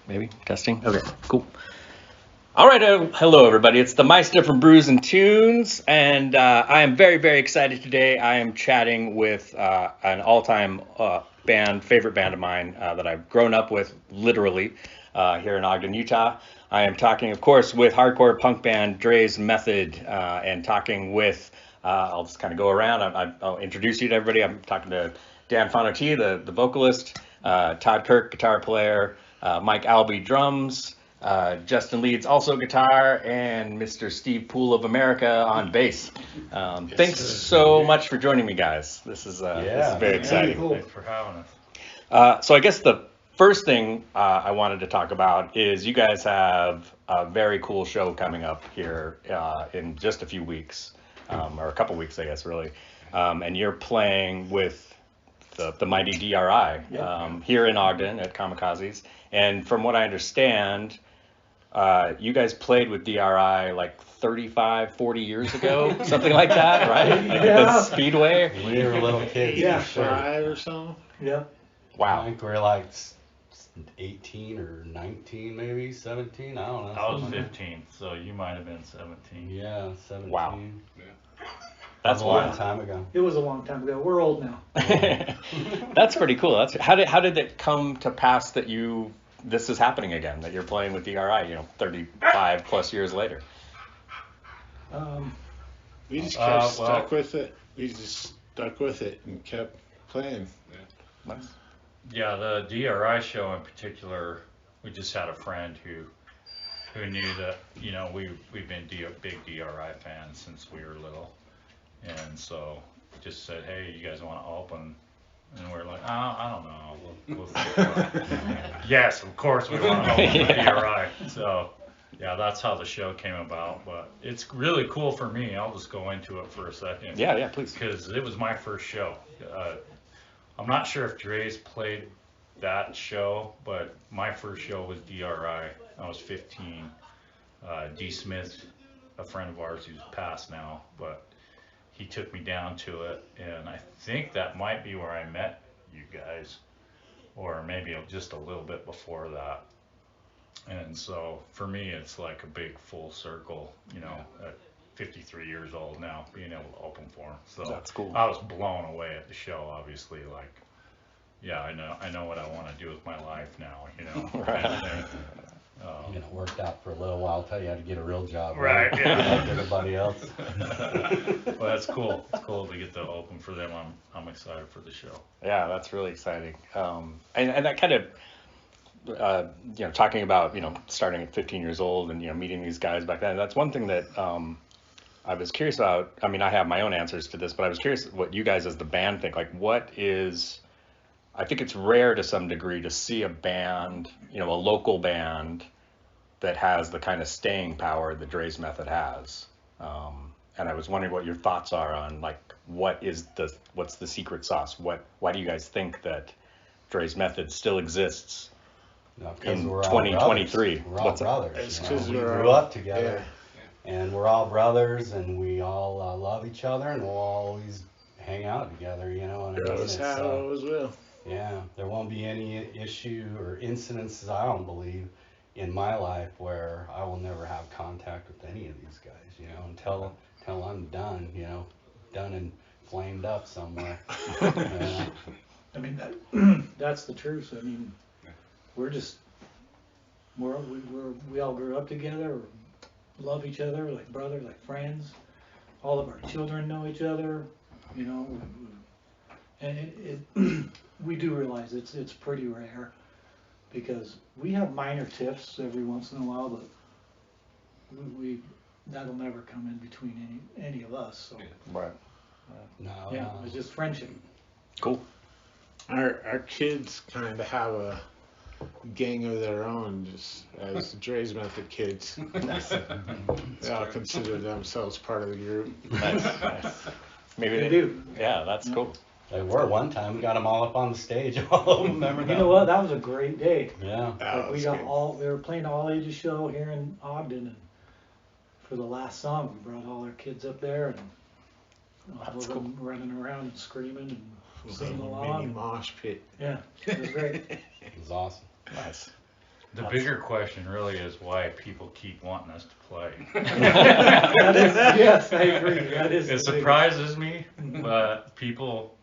Maybe testing. Okay, cool. All right, hello everybody. It's the Meista from Brews and Tunes, and I am very, very excited today. I am chatting with an all-time favorite band of mine that I've grown up with, literally, here in Ogden, Utah. I am talking, of course, with hardcore punk band Draize Method, and talking with. I'll just kind of go around. I'll introduce you to everybody. I'm talking to Dan Fonoti, the vocalist, Todd Kirk, guitar player, Mike Albee, drums. Justin Leeds, also guitar, and Mr. Steve Poole of America on bass. Thanks so much for joining me, guys. This is very exciting. Cool. Thanks for having us. So I guess the first thing I wanted to talk about is you guys have a very cool show coming up here in just a few weeks, or a couple weeks, I guess, really. And you're playing with the mighty D.R.I. Here in Ogden at Kamikazes. And from what I understand, you guys played with D.R.I. like 35, 40 years ago, something like that, right? Like at the Speedway. We were little kids. Yeah, for sure. 5 or so. Yeah. Wow. I think we were like 18 or 19, maybe 17. I don't know. I was 15, so you might have been 17. Yeah, 17. Wow. Yeah. That's a long time ago. It was a long time ago. We're old now. That's pretty cool. That's how did it come to pass that this is happening again, that you're playing with D.R.I., 35 plus years later? We just kept stuck with it. We just stuck with it and kept playing. Yeah. Nice. Yeah, the D.R.I. show in particular, we just had a friend who knew that, we've been big D.R.I. fans since we were little. And so just said, hey, you guys want to open? And we're like, I don't know. We'll think about it. Yes, of course we want to open with D.R.I. So, yeah, that's how the show came about. But it's really cool for me. I'll just go into it for a second. Yeah, please. Because it was my first show. I'm not sure if Draize played that show, but my first show was D.R.I. I was 15. D. Smith, a friend of ours who's passed now, but he took me down to it, and I think that might be where I met you guys, or maybe just a little bit before that. And so for me, it's like a big full circle, at 53 years old now, being able to open for him. So that's cool. I was blown away at the show, obviously. Like, yeah, I know what I want to do with my life now, Right. It worked out for a little while. I'll tell you how to get a real job. Right, yeah. Like everybody else. Well, that's cool. It's cool to get to open for them. I'm excited for the show. Yeah, that's really exciting. And that kind of, talking about, starting at 15 years old and, meeting these guys back then, that's one thing that I was curious about. I mean, I have my own answers to this, but I was curious what you guys as the band think. Like, I think it's rare to some degree to see a band, a local band that has the kind of staying power that Draize Method has. And I was wondering what your thoughts are on, like, what's the secret sauce? Why do you guys think that Draize Method still exists in we're 2023? We're all brothers. It's because we grew up together, and we're all brothers, and we all love each other, and we'll always hang out together, and That's how it always will. Yeah, there won't be any issue or incidences, I don't believe, in my life where I will never have contact with any of these guys, until I'm done, done and flamed up somewhere. I mean, that's the truth. I mean, we all grew up together, love each other like brothers, like friends. All of our children know each other, and we do realize it's pretty rare, because we have minor tiffs every once in a while, but that'll never come in between any of us. So Right. No, it's just friendship. Cool. Our kids kind of have a gang of their own, just as Draize Method kids. They all consider themselves part of the group. Nice. Maybe They do. Yeah, that's cool. they were one time. We got them all up on the stage. All of them, remember that? You know what? That was a great day. Yeah. Like we were playing an all ages show here in Ogden, and for the last song, we brought all our kids up there, and all of them running around and screaming and singing Mini along. mosh pit. Yeah, it was great. It was awesome. Nice. The bigger question really is why people keep wanting us to play. That is, yes, I agree. That is. It surprises me, but people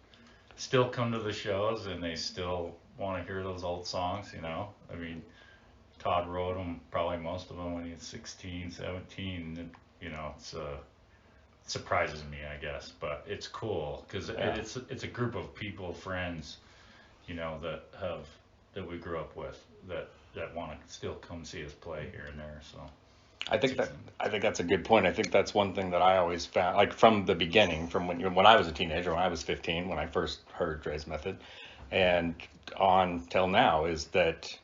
still come to the shows and they still want to hear those old songs, you know? I mean, Todd wrote them, probably most of them when he was 16, 17, and, you know, it surprises me, I guess, but it's cool because it's a group of people, friends, you know, that we grew up with that want to still come see us play here and there. So I think that's a good point. I think that's one thing that I always found, like from the beginning, from when I was a teenager, when I was 15, when I first heard Draize Method, and on till now, is that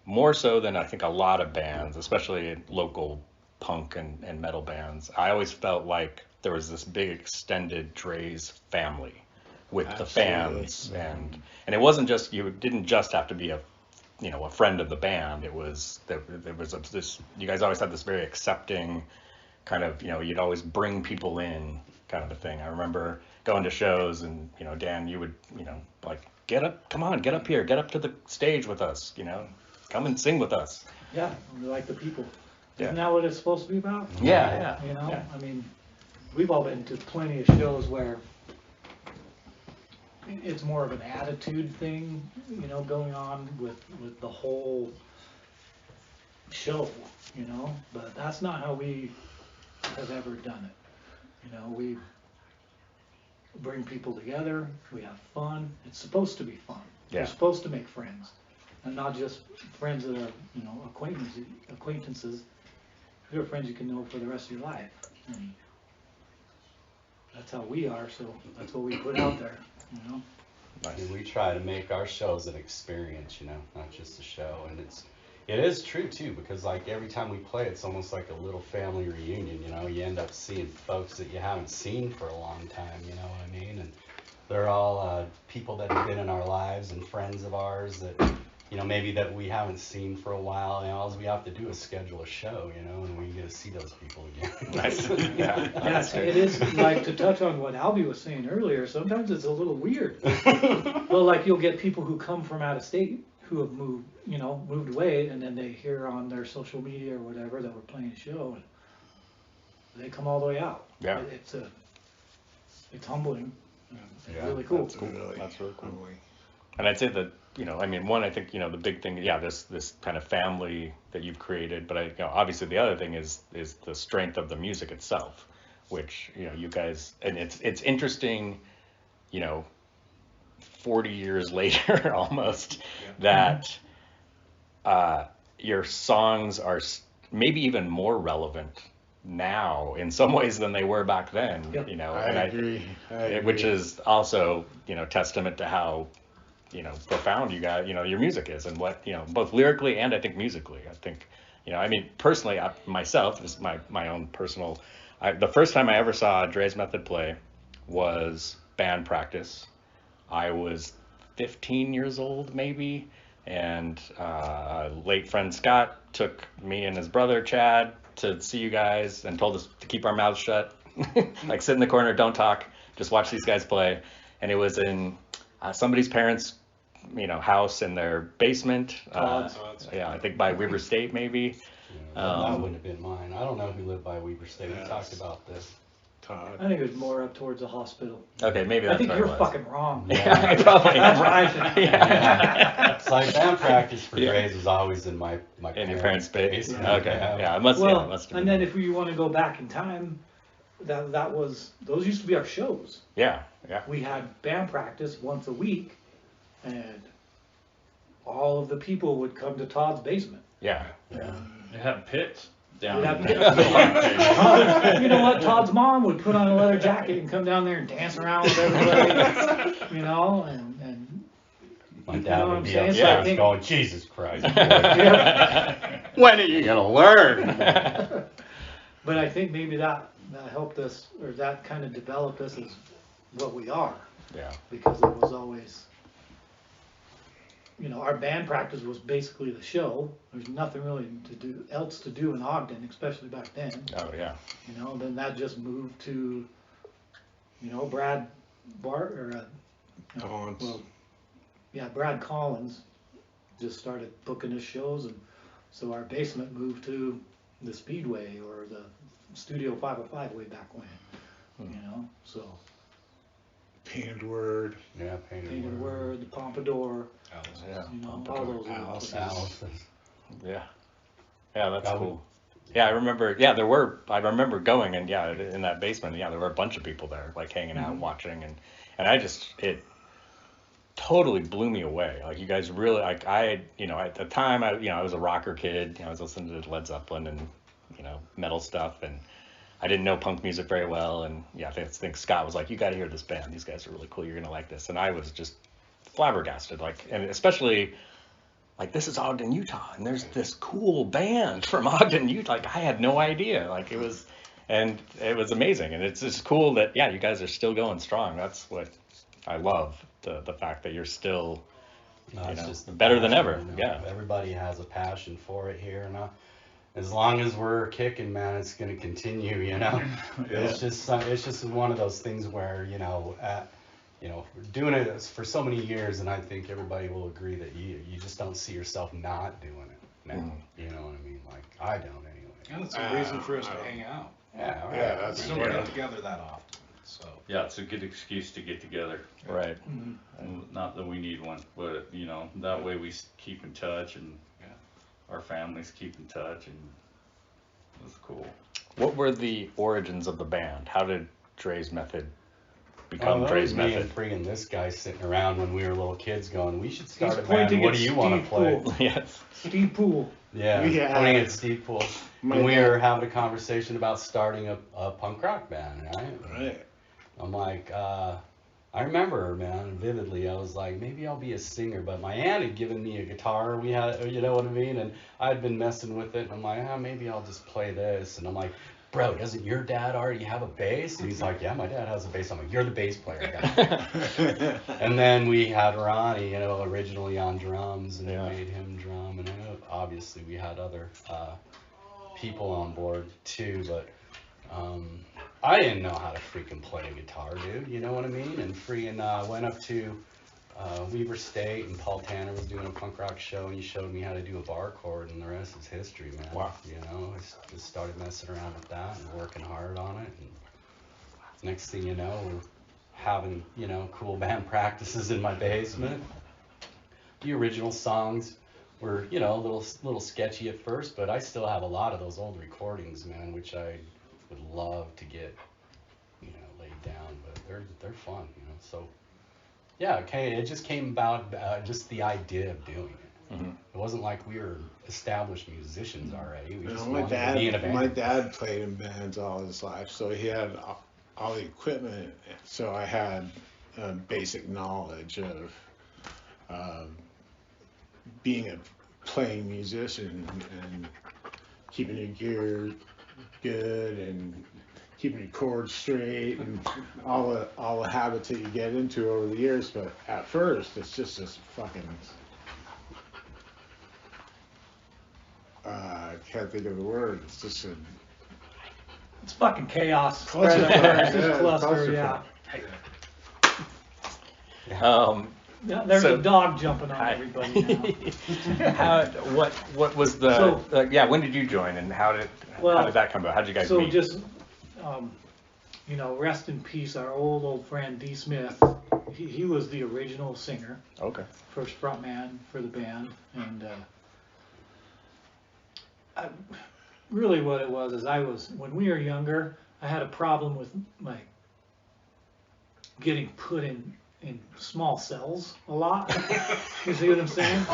more so than I think a lot of bands, especially local punk and metal bands, I always felt like there was this big extended Draize family with the fans, and it wasn't just, you didn't just have to be a friend of the band. It was there was this, you guys always had this very accepting kind of, you'd always bring people in kind of a thing. I remember going to shows and, Dan, you would, like, get up here, get up to the stage with us, come and sing with us. Yeah, we like the people. Yeah. Isn't that what it's supposed to be about? Yeah. I mean, we've all been to plenty of shows where it's more of an attitude thing, going on with the whole show, but that's not how we have ever done it. We bring people together, we have fun. It's supposed to be fun. Yeah. We're supposed to make friends, and not just friends that are, acquaintances. They're friends you can know for the rest of your life. And that's how we are, so that's what we put out there, Nice. And we try to make our shows an experience, not just a show. And it is true too, because like every time we play, it's almost like a little family reunion. You end up seeing folks that you haven't seen for a long time. You know what I mean? And they're all people that have been in our lives and friends of ours that maybe that we haven't seen for a while. All we have to do is schedule a show, and we get to see those people again. Nice. Yeah. Yes, it is, like, to touch on what Albie was saying earlier, sometimes it's a little weird. Well, like, you'll get people who come from out of state who have moved away, and then they hear on their social media or whatever that we're playing a show, and they come all the way out. Yeah. It's humbling. It's Yeah, really cool. That's cool. That's really cool. Humbling. And I'd say that, one, I think, the big thing, this kind of family that you've created, but obviously the other thing is the strength of the music itself, which, you guys, and it's interesting, 40 years later almost, that your songs are maybe even more relevant now in some ways than they were back then, Yep. I agree. which is also, testament to how, profound you got, your music is, and what, both lyrically and I think musically. I think, personally, myself, this is my own personal, the first time I ever saw Draize Method play was band practice. I was 15 years old maybe, and late friend Scott took me and his brother Chad to see you guys and told us to keep our mouths shut, like sit in the corner, don't talk, just watch these guys play. And it was in somebody's parents' house in their basement. I think by Weber State maybe. That wouldn't have been mine. I don't know who lived by Weber State. We talked about this. Todd. I think it was more up towards the hospital. Okay, maybe that's I think what you're it was. fucking wrong. Yeah, I probably am. That's what I think. Yeah. It's like band practice for Yeah. Draize was always in my In your parents' space. basement. Okay, yeah, it must. Well, Yeah, it must have and been. then if you want to go back in time, those used to be our shows. Yeah. We had band practice once a week, and all of the people would come to Todd's basement. Yeah. They have pits down We'd have there. you know what? Todd's mom would put on a leather jacket and come down there and dance around with everybody, and My You dad know what would I'm be saying? So I upstairs think- going, Jesus Christ. yeah. When are you gonna learn? But I think maybe that helped us, or that kind of developed us as what we are, Yeah. because it was always, our band practice was basically the show. There's nothing really else to do in Ogden, especially back then. Oh yeah. Then that just moved to, Brad Collins just started booking his shows, and so our basement moved to the Speedway or the Studio 505 way back when, you know, so. Painted Word. Yeah, Painted Word, the Pompadour, Yeah. you know, all those little Alice. places. Yeah. Yeah, that's That cool. Yeah, I remember. Yeah, I remember going, and yeah, in that basement, yeah, there were a bunch of people there, like hanging out, watching, and it totally blew me away. Like you guys really, like you know, at the time, I was a rocker kid. You know, I was listening to Led Zeppelin and, you know, metal stuff, and I didn't know punk music very well. And yeah, I think Scott was like, "You got to hear this band. These guys are really cool. You're gonna like this." And I was just flabbergasted, like, and especially. Like, this is Ogden, Utah, and there's this cool band from Ogden, Utah. Like, I had no idea. Like, it was amazing. And it's just cool that, yeah, you guys are still going strong. That's what I love, the fact that you're still, No, you it's know, just the better than passion, ever. you know. Yeah. Everybody has a passion for it here, and as long as we're kicking, man, it's gonna continue. You know, it's just one of those things where, you know, doing it for so many years, and I think everybody will agree that you just don't see yourself not doing it now. You know what I mean? Like, I don't anyway. And it's a reason for us to hang out. Yeah, right. Yeah, that's We don't get together that often, so. Yeah, it's a good excuse to get together. Right. And not that we need one, but you know, that way we keep in touch, and our families keep in touch, and it's cool. What were the origins of the band? How did Draize Method become that Draize was me Method? and freaking this guy sitting around when we were little kids going, we should start He's a band. pointing What at do you want to Steve play? Poole. Yes. Steve Poole. Yeah, Yeah. pointing at Steve Poole. My And we dad- were having a conversation about starting a punk rock band, right? Right. I'm like, I remember, man, vividly. I was like, maybe I'll be a singer, but my aunt had given me a guitar. We had, you know what I mean? And I'd been messing with it, and I'm like, maybe I'll just play this. And I'm like, bro, doesn't your dad already have a bass? And he's like, yeah, my dad has a bass. I'm like, you're the bass player guy. And then we had Ronnie, you know, originally on drums, and we made him drum. And I know, obviously, we had other people on board too, but I didn't know how to freaking play a guitar, dude. You know what I mean? And freaking went up to Weaver State, and Paul Tanner was doing a punk rock show, and he showed me how to do a bar chord, and the rest is history, man. Wow. You know, I just started messing around with that and working hard on it, and next thing you know, we're having, you know, cool band practices in my basement. The original songs were, you know, a little sketchy at first, but I still have a lot of those old recordings, man, which I would love to get, you know, laid down, but they're fun, you know. So yeah, okay, it just came about just the idea of doing it. It wasn't like we were established musicians already. We just my wanted to be in a band. my dad played in bands all his life, so he had all the equipment. So I had basic knowledge of being a playing musician and keeping your gear good and keeping your chords straight and all the habits that you get into over the years. But at first, it's just this fucking I can't think of the word. It's just a It's fucking chaos. Cluster. It's Yeah, cluster, cluster. yeah. Yeah, there's So- a dog jumping on Hi. everybody now. What was the, when did you join, and how did that come about? How did you guys So meet? just, you know, rest in peace, our old friend D. Smith. He was the original singer, Okay. first frontman for the band, and really what it was is when we were younger, I had a problem with like getting put in small cells a lot. You see what I'm saying?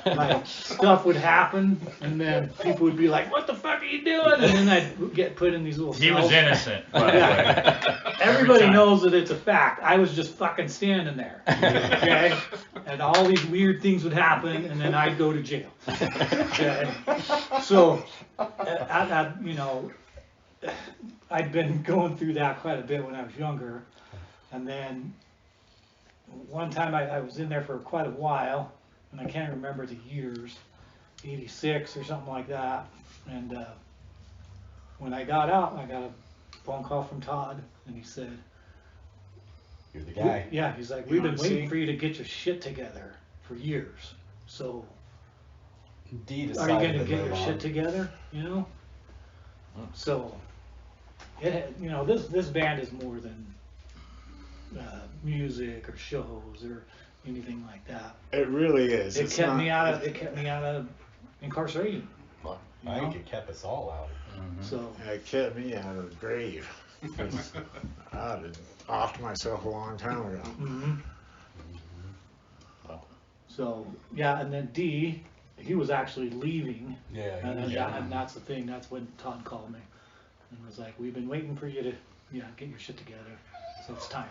Like stuff would happen, and then people would be like, "What the fuck are you doing?" And then I'd get put in these little cells. He was innocent, by the way. Everybody time. knows that it's a fact. I was just fucking standing there, okay? And all these weird things would happen, and then I'd go to jail. Okay? So, you know, I'd been going through that quite a bit when I was younger, and then one time I was in there for quite a while, and I can't remember the years, 86 or something like that. And when I got out, I got a phone call from Todd, and he said, You're the guy. yeah, he's like, You we've been wanna waiting see? for you to get your shit together for years. So D are you decided gonna to get move your on. shit together, you know? So, you know, this band is more than music or shows or anything like that. It really is. It It's kept not- me out of incarceration. Well, You I know? think it kept us all out. So, It kept me out of the grave. I'd have offed myself a long time ago. so yeah, and then D, he was actually leaving. Yeah, And that's the thing. That's when Todd called me and was like, "We've been waiting for you to, get your shit together. So it's time."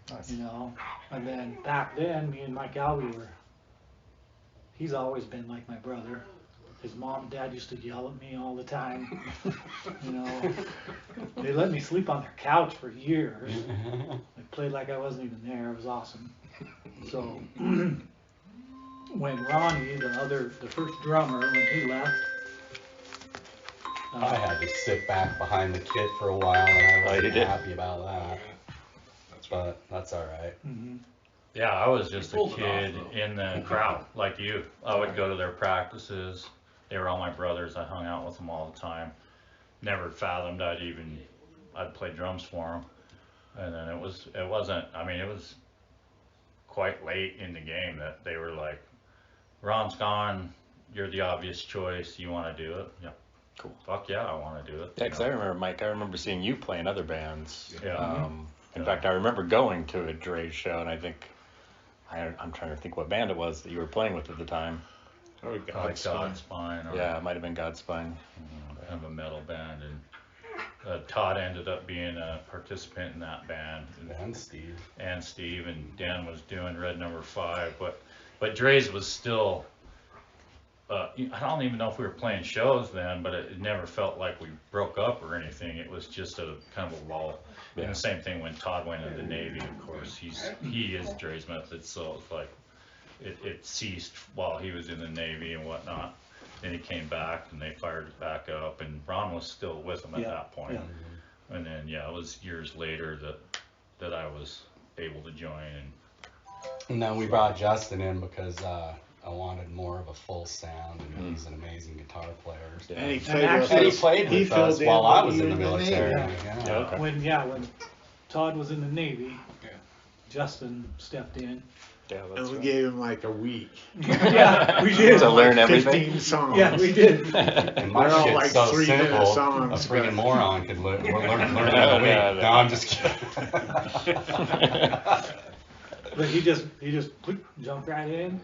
Nice. You know. And then back then, me and Mike Alvey were. He's always been like my brother. His mom and dad used to yell at me all the time. You know. They let me sleep on their couch for years. They played like I wasn't even there. It was awesome. So when Ronnie, the first drummer, when he left, I had to sit back behind the kit for a while, and I Oh, you wasn't did? happy about that. But that's all right. Yeah, I was just a pulled it off, kid though. in the crowd, like you. I would go to their practices. They were all my brothers. I hung out with them all the time. Never fathomed I'd play drums for them. And then it wasn't, I mean, it was quite late in the game that they were like, Ron's gone, you're the obvious choice, you want to do it? Yep. Cool. Fuck yeah, I want to do it. Yeah, because I remember, Mike, I remember seeing you play in other bands. Yeah. In fact, I remember going to a Draize show, and I think, I'm trying to think what band it was that you were playing with at the time. Oh, Like God. Godspine or Yeah, it might have been Godspine. kind of a metal band. And Todd ended up being a participant in that band. And Steve. And Steve and Dan was doing Red Number 5, but Draize was still. I don't even know if we were playing shows then, but it never felt like we broke up or anything. It was just a kind of a lull. Yeah. And the same thing when Todd went into the Navy. Of course, he is Draize Method, so it's like it ceased while he was in the Navy and whatnot. Then he came back and they fired it back up, and Ron was still with him at that point. Yeah. And then it was years later that I was able to join. And then we brought Justin in because I wanted more of a full sound, and he's an amazing guitar player. So. And he And played actually- with And he us. played He with us filled in while I when was you in the were military. Navy. Yeah. Okay. when Todd was in the Navy, Justin stepped in. Yeah, And that's we right. gave him like a week. Yeah, we did. To learn everything. 15 songs. Yeah, we did. And my They're all shit's like so 3-minute simple, songs, a freaking but- moron could learn it in a week. No, No, no. I'm just kidding. But he just quick, jumped right in,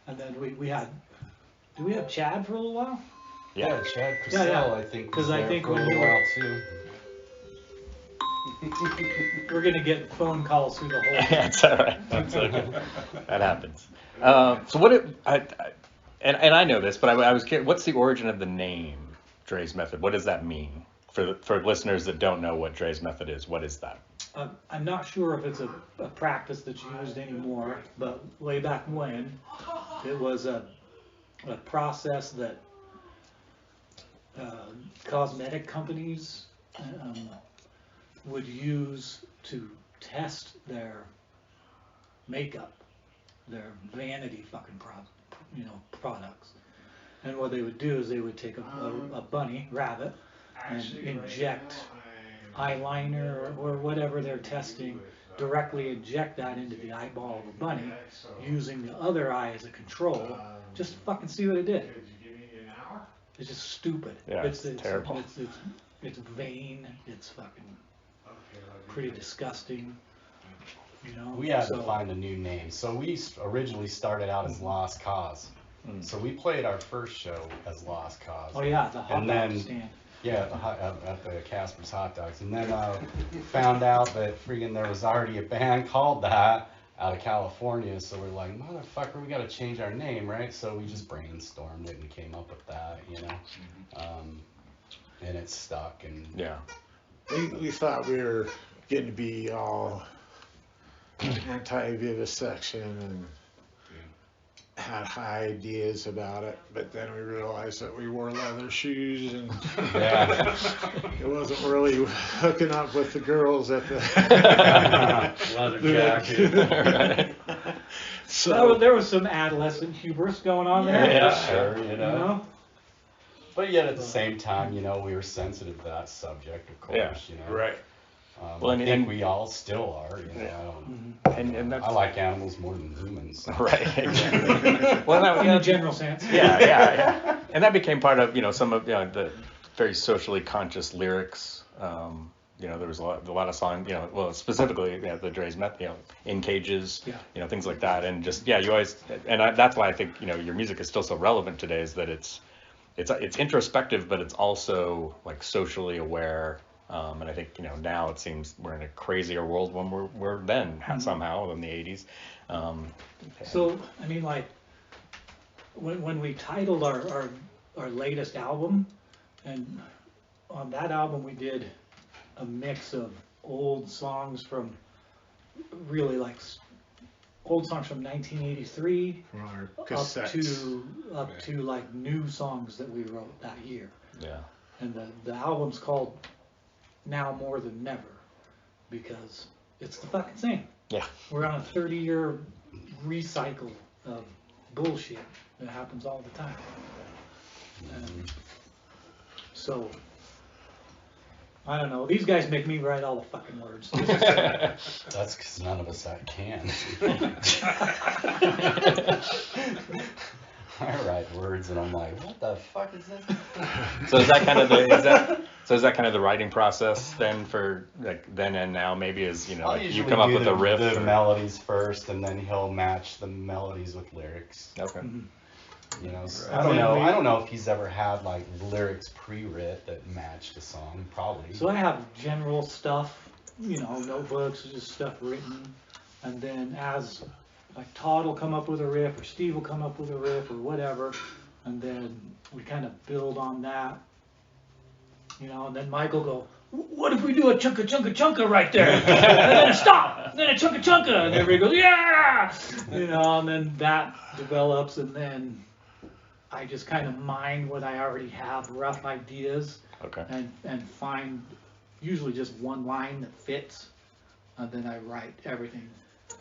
and then we had. Did we have Chad for a little while? Yeah, Chad Yeah, Purcell, yeah. I think, 'Cause was I there think for a when little you were- while too. We're gonna get phone calls through the whole. That's all right. That's okay. That happens. So and I know this, but I was curious, what's the origin of the name Draize Method? What does that mean for listeners that don't know what Draize Method is? What is that? I'm not sure if it's a practice that's used anymore, but way back when, it was a process that cosmetic companies would use to test their makeup, their vanity fucking products. And what they would do is they would take a bunny, rabbit, and inject eyeliner or whatever they're testing, directly inject that into the eyeball of a bunny, using the other eye as a control, just to fucking see what it did. It's just stupid. Yeah, it's terrible. It's vain. It's fucking pretty disgusting. You know. We had So- to find a new name. So we originally started out as Lost Cause. So we played our first show as Lost Cause. Oh yeah, the hot And dog then- stand. Yeah, at the Casper's Hot Dogs. And then found out that freaking there was already a band called that out of California. So we're like, motherfucker, we got to change our name, right? So we just brainstormed it and came up with that, you know. And it stuck. And Yeah. We thought we were getting to be all anti-vivisection and had high ideas about it, but then we realized that we wore leather shoes and yeah. it wasn't really hooking up with the girls at the Leather jacket. So there was some adolescent hubris going on there. Yeah, sure, You know? But yet at the same time, we were sensitive to that subject, of course, Yeah. right. Well, I and- think and- we all still are, Yeah. And that's I like animals more than humans. right. Exactly. Well, that, In a general sense. yeah. And that became part of some of the very socially conscious lyrics. There was a lot of songs, well, specifically the Draize Method, In Cages, Yeah. things like that, and just you always, that's why I think your music is still so relevant today, is that it's introspective, but it's also like socially aware. And I think now it seems we're in a crazier world when we're then somehow in the 80s. So I mean, like when we titled our latest album, and on that album we did a mix of old songs from really like old songs from 1983 From our up cassettes. to like new songs that we wrote that year. Yeah. And the album's called Now More Than Never because it's the fucking same. Yeah. We're on a 30-year recycle of bullshit that happens all the time. And so, I don't know. These guys make me write all the fucking words. That's because none of us can. I write words and I'm like, what the fuck is this? So is that kind of the writing process then for like then and now maybe is I'll like you usually come up do with a riff the or... melodies first, and then he'll match the melodies with lyrics. Okay. So Right. I don't know if he's ever had like lyrics pre-writ that matched a song. Probably. So I have general stuff, notebooks, just stuff written, and then as like Todd will come up with a riff, or Steve will come up with a riff, or whatever, and then we kind of build on that, and then Mike will go, what if we do a chunka right there, and then a stop, and then a chunka, and everybody goes, yeah, and then that develops, and then I just kind of mine what I already have, rough ideas, Okay. and find usually just one line that fits, and then I write everything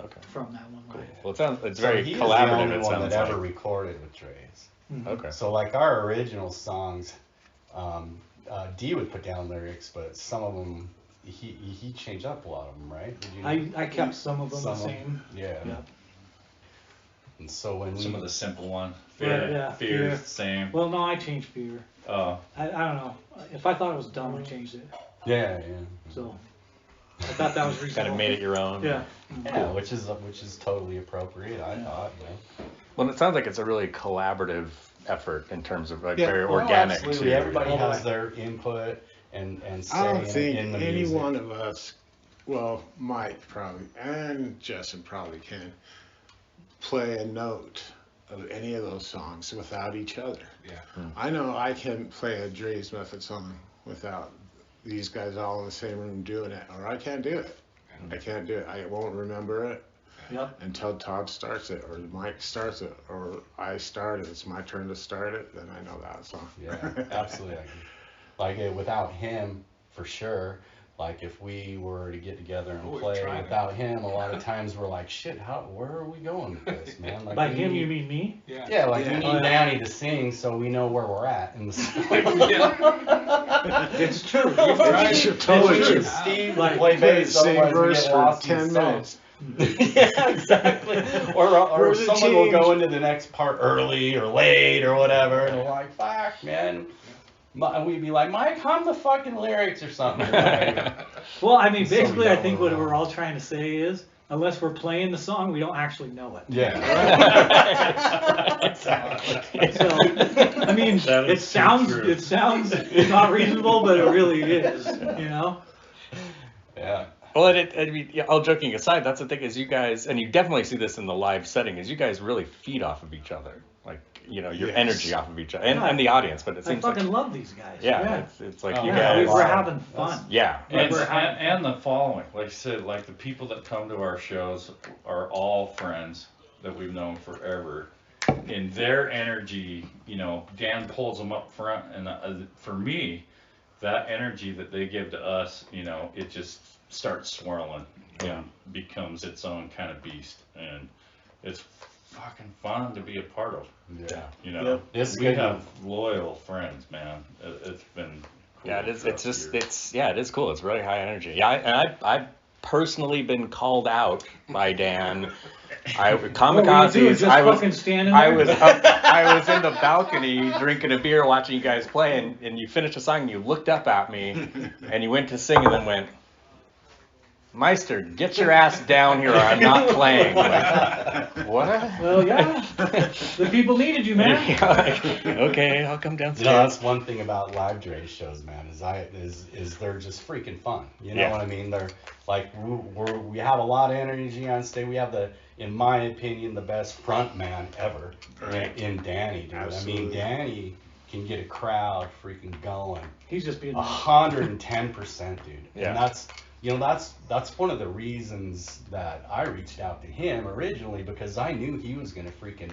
Okay. from that one line. Well, it's So very he is collaborative. the only It one sounds that ever like. recorded with Draize. Okay. So like our original songs, D would put down lyrics, but some of them he changed up a lot of them, right? Did you know? I kept some of them Some the of them? same. Yeah. Yeah. And so when Some we, of the simple ones. Right, yeah, Fear, Fear. same. Well, no, I changed Fear. Oh, I don't know. If I thought it was dumb, I changed it. yeah. So I thought that was reasonable. Kind of made it your own. Yeah. Yeah, which is totally appropriate, I thought. Well, it sounds like it's a really collaborative effort in terms of like Yeah, very Well, organic absolutely. too. Everybody you know? has their input and say I don't think in the any music. one of us, well, Mike probably, and Justin probably can, play a note of any of those songs without each other. Yeah. I know I can play a Draize Method song without these guys all in the same room doing it, or I can't do it. I can't do it. I won't remember it Yep. until Todd starts it, or Mike starts it, or I start it. It's my turn to start it, then I know that song. Yeah, absolutely. Without him, for sure. Like if we were to get together and Oh, we're play trying. without him, a lot of times we're like, shit, where are we going with this, man? Like By we him, need- you mean me? Yeah. Yeah, like we Yeah. need Danny to sing so we know where we're at in the song. It's true. You should totally It's true. should Steve Like, would play play the bass, same otherwise we verse get for lost in 10 the song. minutes. Yeah, exactly. Or Where's the someone will go change? into the next part early or late or whatever, and we're like, fuck, man. And we'd be like, Mike, hum the fucking lyrics or something. Well, I mean, So we basically, know I think where what we're we're all trying to say is, unless we're playing the song, we don't actually know it. Yeah. Exactly. So, I mean, That it is so sounds true. not reasonable, but it really is. Yeah. Well, I mean, yeah, all joking aside, that's the thing is you guys, and you definitely see this in the live setting, is you guys really feed off of each other, like your Yes. energy off of each other, and, Yeah. and the audience. But it I seems fucking like love these guys. it's like Oh, you yeah, guys, we're having fun. yeah, and, we're and, having- and the following, like I said, like the people that come to our shows are all friends that we've known forever. In their energy, Dan pulls them up front, and for me, that energy that they give to us, it just starts swirling Yeah. and becomes its own kind of beast, and it's fucking fun to be a part of. Yeah. You know, Yep. It's we good. have loyal friends, man. It's been cool. Yeah, it is. throughout It's the just, years. it is cool. It's really high energy. Yeah, and I've personally been called out by Dan. What were you doing, Kamikazes. just I was, fucking standing I there? was, I was in the balcony drinking a beer, watching you guys play, and you finished a song, and you looked up at me, and you went to sing, and then went, Meister, get your ass down here, or I'm not playing. Like, what? Well, yeah, the people needed you, man. Yeah, like, okay, I'll come You know, downstairs. that's one thing about live Draize shows, man. Is they're just freaking fun. You know Yeah. what I mean? They're like we have a lot of energy on stage. We have in my opinion, the best front man ever Right. in Danny, dude. I Absolutely. mean, Danny can get a crowd freaking going. He's just being. 110%, dude. Yeah. And that's one of the reasons that I reached out to him originally, because I knew he was gonna freaking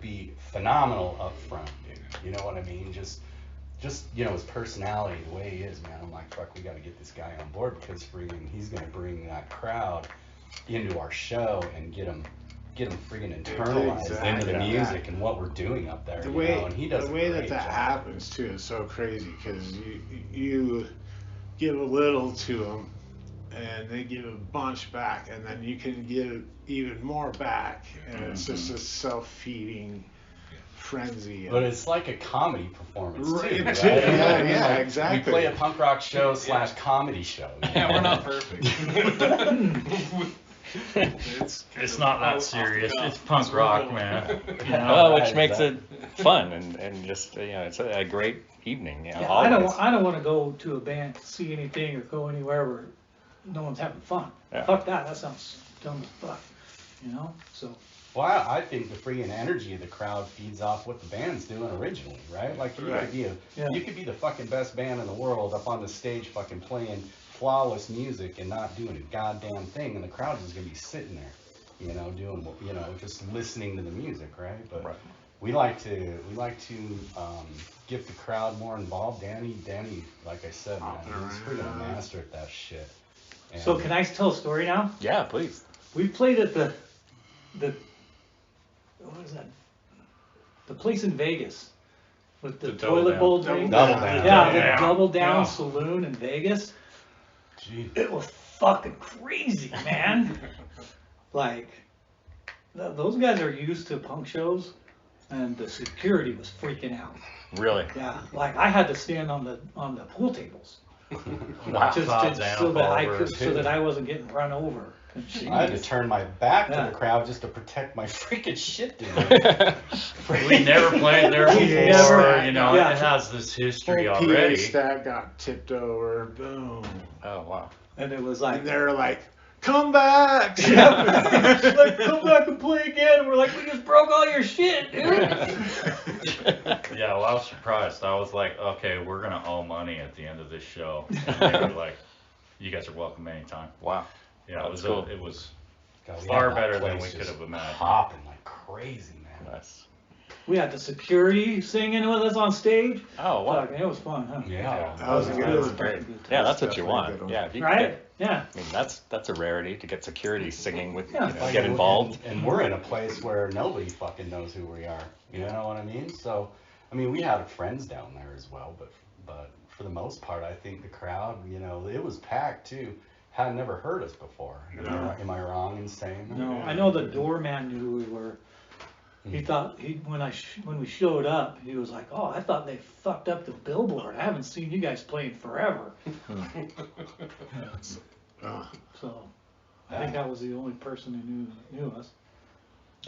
be phenomenal up front, dude. You know what I mean? Just his personality, the way he is, man. I'm like, fuck, we gotta get this guy on board, because he's gonna bring that crowd into our show and get him freaking internalized into the Exactly. music and what we're doing up there. The you way know? And he does the a way great that job. happens too is so crazy, because you give a little to them and they give a bunch back, and then you can give even more back, and it's just a self-feeding frenzy. But it's like a comedy performance too, Right, right? too. You know what I Yeah, mean? yeah, Like, exactly. We play a punk rock show / comedy show. you Yeah, know? we're not perfect. It's not that serious. It's punk rock, man. You know? Well, which Right, makes it exactly. fun and just, it's a great evening. Yeah, Always. I don't want to go to a band, see anything, or go anywhere where no one's having fun. Yeah. Fuck that. That sounds dumb as fuck. You know. So. Well, I think the freaking energy of the crowd feeds off what the band's doing originally, right? Like you Right. could be Yeah. you could be the fucking best band in the world up on the stage, fucking playing flawless music and not doing a goddamn thing, and the crowd is gonna be sitting there, doing, just listening to the music, right? But Right. we like to get the crowd more involved. Danny, like I said, man, he's freaking a master at that shit. And So can I tell a story now? Yeah, please. We played at the what is that? The place in Vegas with the The Double toilet Down. bowl Double drink. Down. Yeah, the Yeah. Double Down Yeah. Saloon in Vegas. Gee. It was fucking crazy, man. Like, those guys are used to punk shows, and the security was freaking out. Really? Yeah, like I had to stand on the pool tables Wow. just Todd's so that I over. could, so that I wasn't getting run over. And shit. I had to turn my back to Yeah. the crowd just to protect my freaking shit, dude. We never played there We before, never- you know, yeah. it has this history PA already. stack got tipped over, boom, Oh, wow. And it was like, and they're like, "Come back!" like, come back and play again. And we're like, we just broke all your shit, dude. Yeah, well, I was surprised. I was like, okay, we're gonna owe money at the end of this show. And they were like, you guys are welcome anytime. Wow. Yeah, That's cool. it was God, we far had that better than place we could just have imagined. Hopping like crazy, man. Nice. We had the security singing with us on stage. Oh, wow. Fuck, it was fun, huh? Yeah. That was a good one. Great. Yeah, that's what you Definitely a want. good one. Yeah, if you can Right? get, Yeah. I mean, that's a rarity to get security singing with, Yeah. get involved. And we're in a place where nobody fucking knows who we are. You know what I mean? So, I mean, we had friends down there as well, but for the most part, I think the crowd, it was packed too. Had never heard us before. Am I wrong in saying that? No, I know the doorman knew who we were. He thought when we showed up, he was like, "Oh, I thought they fucked up the billboard. I haven't seen you guys playing forever." Oh, So, I think that was the only person who knew us.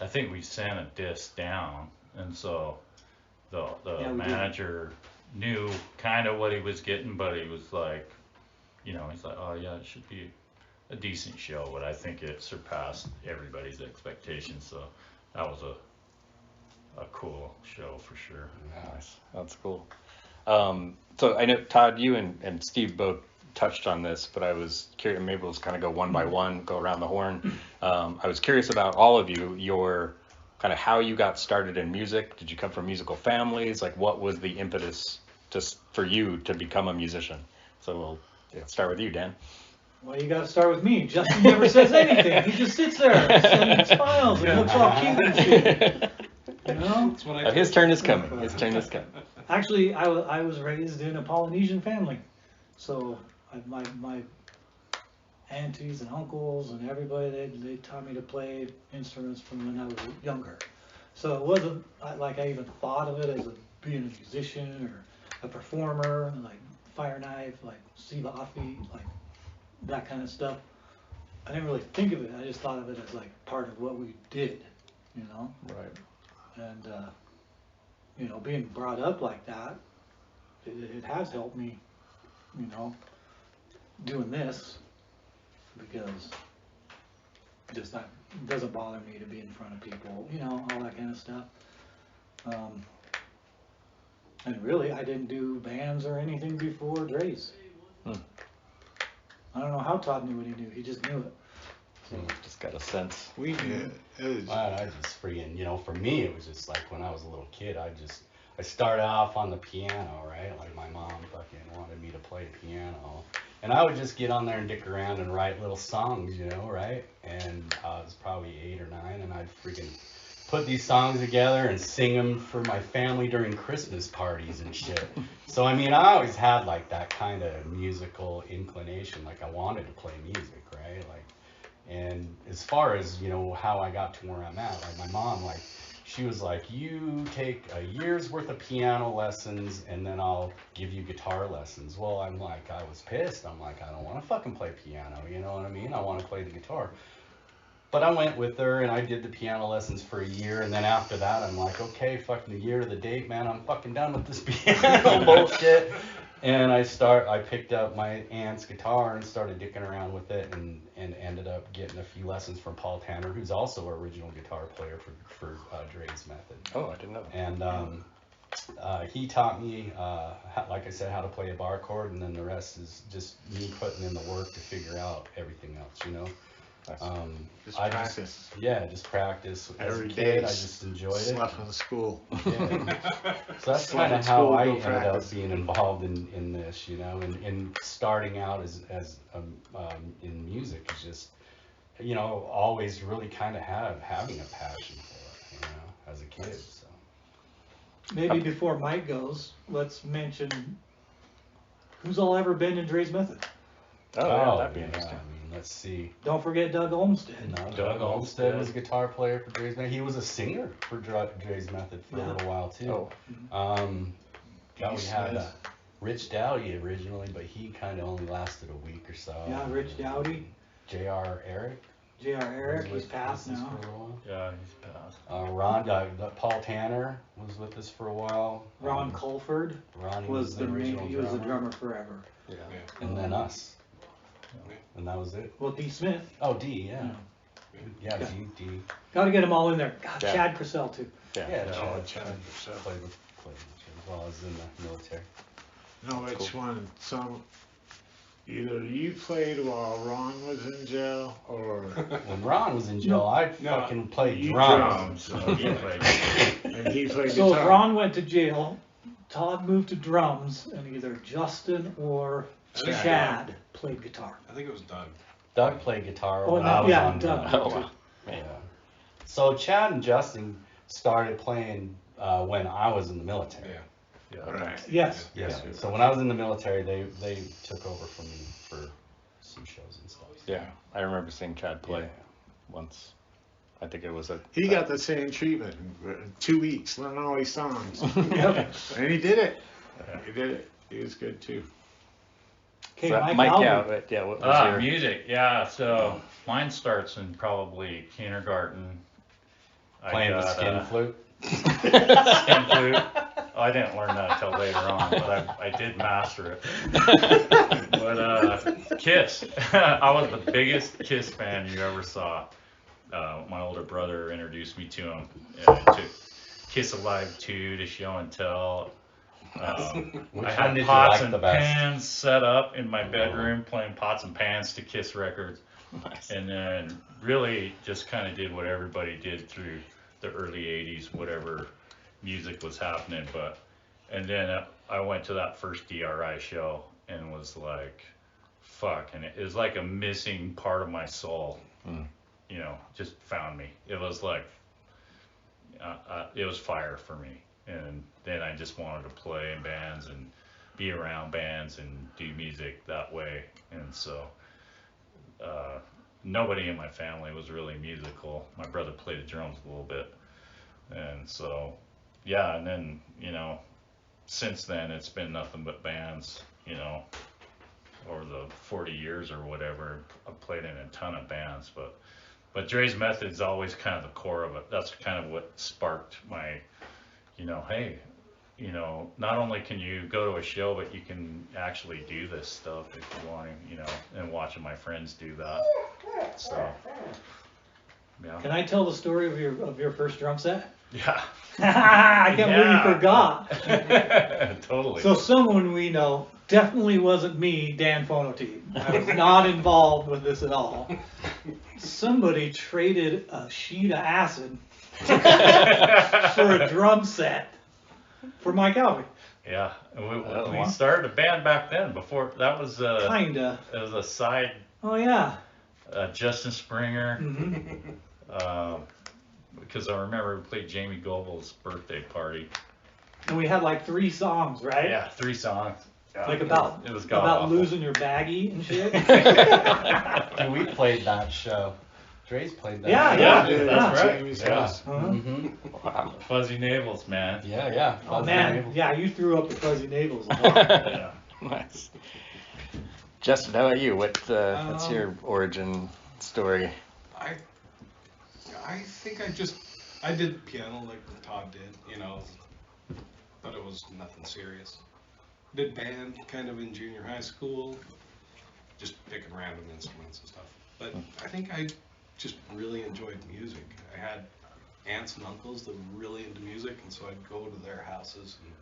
I think we sent a disc down, and so the Yeah, we did. manager knew kind of what he was getting, but he was like, he's like, oh yeah, it should be a decent show, but I think it surpassed everybody's expectations, so that was a cool show for sure. Nice. That's cool. So I know, Todd, you and Steve both touched on this, but I was curious, maybe we'll just kind of go one by one, go around the horn. I was curious about all of you, your kind of how you got started in music. Did you come from musical families? Like, what was the impetus just for you to become a musician? So we'll Let's start with you, Dan. Well, you gotta start with me. Justin never says anything. He just sits there and smiles and looks all cute and shit. You know? That's what I His turn is coming. His turn is coming. Actually, I was raised in a Polynesian family, so my aunties and uncles and everybody they taught me to play instruments from when I was younger. So it wasn't like I even thought of it as being a musician or a performer, like fire knife, like siva afi, like that kind of stuff. I didn't really think of it. I just thought of it as like part of what we did, you know. Right. And you know, being brought up like that, it has helped me, you know, doing this, because just that it doesn't bother me to be in front of people, you know, all that kind of stuff. And really, I didn't do bands or anything before Draize. I don't know how Todd knew what he knew. He just knew it. So, Just got a sense. We did. I just freaking, you know, for me, it was just like when I was a little kid, I started off on the piano, right? Like my mom fucking wanted me to play piano. And I would just get on there and dick around and write little songs, you know, right? And I was probably 8 or 9, and I'd freaking put these songs together and sing them for my family during Christmas parties and shit. So, I mean, I always had like that kind of musical inclination, like I wanted to play music, right? Like, and as far as, you know, how I got to where I'm at, like my mom, like, she was like, you take a year's worth of piano lessons and then I'll give you guitar lessons. Well, I'm like, I was pissed. I'm like, I don't want to fucking play piano, you know what I mean? I want to play the guitar. But I went with her and I did the piano lessons for a year, and then after that I'm like, okay, fucking the year to the date, man, I'm fucking done with this piano bullshit. And I picked up my aunt's guitar and started dicking around with it, and ended up getting a few lessons from Paul Tanner, who's also our original guitar player for Draize Method. Oh, I didn't know that. And he taught me, like I said, how to play a bar chord, and then the rest is just me putting in the work to figure out everything else, you know. Just practice. Just practice. As Every a day, kid, I just enjoyed it. Slept in school. Yeah. So that's Slept kind in of how school, I go ended practice. up being involved in this, you know, and starting out as in music is just, you know, always really kind of having a passion for it, you know, as a kid. So maybe before Mike goes, let's mention who's all ever been in Draize Method. Oh, yeah, that'd be yeah, interesting. I mean, let's see. Don't forget Doug Olmsted. No, Doug Olmsted was a guitar player for Draize Method. He was a singer for Draize Method for a little while too. Oh, Yeah, we had Rich Dowdy originally, but he kind of only lasted a week or so. Yeah, Rich Dowdy. J.R. Eric. J.R. Eric, was he's with passed us now. for a while. Yeah, he's passed. Paul Tanner was with us for a while. Ron Colford Ronnie was the original main, he was the drummer forever. yeah. And then us. And that was it. Well, D. Smith. Oh, D, yeah. Yeah, D. Gotta get them all in there. God, Yeah. Chad Purcell too. Yeah, Chad played with while I was in the military. No, which one? Some either you played while Ron was in jail, or When Ron was in jail, I No, fucking played you drums. drums. He played. and he played So guitar. if Ron went to jail, Todd moved to drums, and either Justin or Chad. Chad played guitar. I think it was Doug. Doug played guitar Oh, when I was yeah, on Doug. drums. Oh, wow. Yeah. So Chad and Justin started playing when I was in the military. Yeah. Yeah. Right. Yes. Yeah. So when I was in the military, they took over from me for some shows and stuff. Yeah, I remember seeing Chad play Yeah. once. I think it was a. He got the same treatment. 2 weeks, learning all these songs, Yep. and he did it. He did it. He was good too. Okay, So, Mike Mike, Alvin. yeah, what was your? Music, yeah. So mine starts in probably kindergarten. Playing the got, skin flute. skin flute. Oh, I didn't learn that until later on, but I did master it. But Kiss, I was the biggest Kiss fan you ever saw. My older brother introduced me to him. To Kiss Alive 2, to Show and Tell. Which I one had did you pots like and the best? pans set up in my bedroom, playing pots and pans to Kiss records. Nice. And then really just kind of did what everybody did through the early 80s, whatever music was happening. And then I went to that first D.R.I. show and was like, fuck, and it was like a missing part of my soul. Mm. You know, just found me. It was like, it was fire for me. And then I just wanted to play in bands and be around bands and do music that way. And so, nobody in my family was really musical. My brother played the drums a little bit. And so, yeah, and then, you know, since then it's been nothing but bands, you know, over the 40 years or whatever. I've played in a ton of bands, but Draize Method's always kind of the core of it. That's kind of what sparked my, you know, hey, you know, not only can you go to a show, but you can actually do this stuff if you want to, you know, and watching my friends do that. So, yeah. Can I tell the story of your first drum set? Yeah. I can't believe you forgot. Totally. So someone we know, definitely wasn't me, Dan Phonoteam. I was not involved with this at all. Somebody traded a sheet of acid for a drum set for Mike Alvey. Yeah, we started a band back then. Before that was Kinda. it was a side. Oh yeah. Justin Springer. Mm-hmm. Because I remember we played Jamie Goebel's birthday party. And we had like 3 songs, right? Yeah, 3 songs. Yeah, Like about it was about losing your baggie and shit. And we played that show. Draize played that. Yeah, show. Yeah, that's right. Jamie's Yeah. house. Uh-huh. Wow. Fuzzy Navels, man. Yeah. Oh man, yeah, you threw up the fuzzy navels. Yeah. Nice. Justin, how about you? What's your origin story? I think I did piano like Todd did, you know, but it was nothing serious. Did band kind of in junior high school, just picking random instruments and stuff. But I think I just really enjoyed music. I had aunts and uncles that were really into music, and so I'd go to their houses and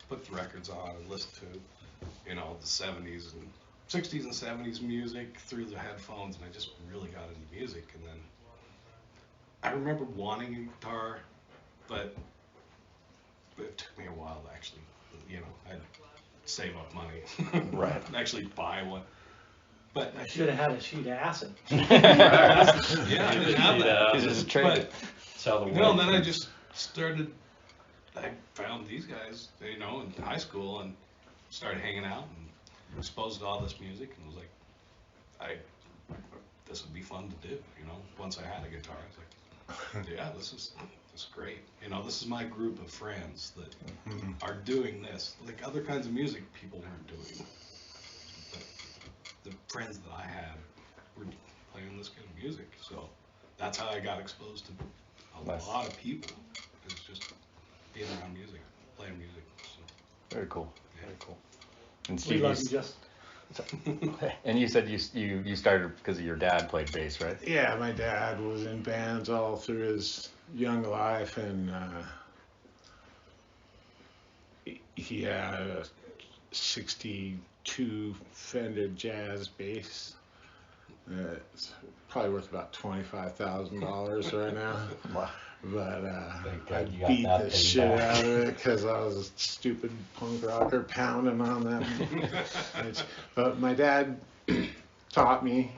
put the records on and listen to, you know, the 70s and 60s and 70s music through the headphones, and I just really got into music. And then I remember wanting a guitar, but it took me a while to actually, you know, I'd save up money, Right. and actually buy one. But I should have had a sheet of acid. yeah, I didn't have that. He's just traded. That's how the Well, world then I is. just started, I found these guys, you know, in high school and started hanging out and exposed to all this music and was like, this would be fun to do, you know, once I had a guitar. I was like, yeah, this is great. You know, this is my group of friends that are doing this. Like other kinds of music people weren't doing. But the friends that I had were playing this kind of music. So that's how I got exposed to a Nice. lot of people. It's just being around music, playing music. So, Very cool. yeah. Very cool. And We Steve, love you, Justin. and you said you started because your dad played bass, right? Yeah, my dad was in bands all through his young life, and he had a '62 Fender Jazz bass. It's probably worth about $25,000 right now. Wow. But Thank I God you got beat that the thing shit back. out of it because I was a stupid punk rocker pounding on that. But my dad taught me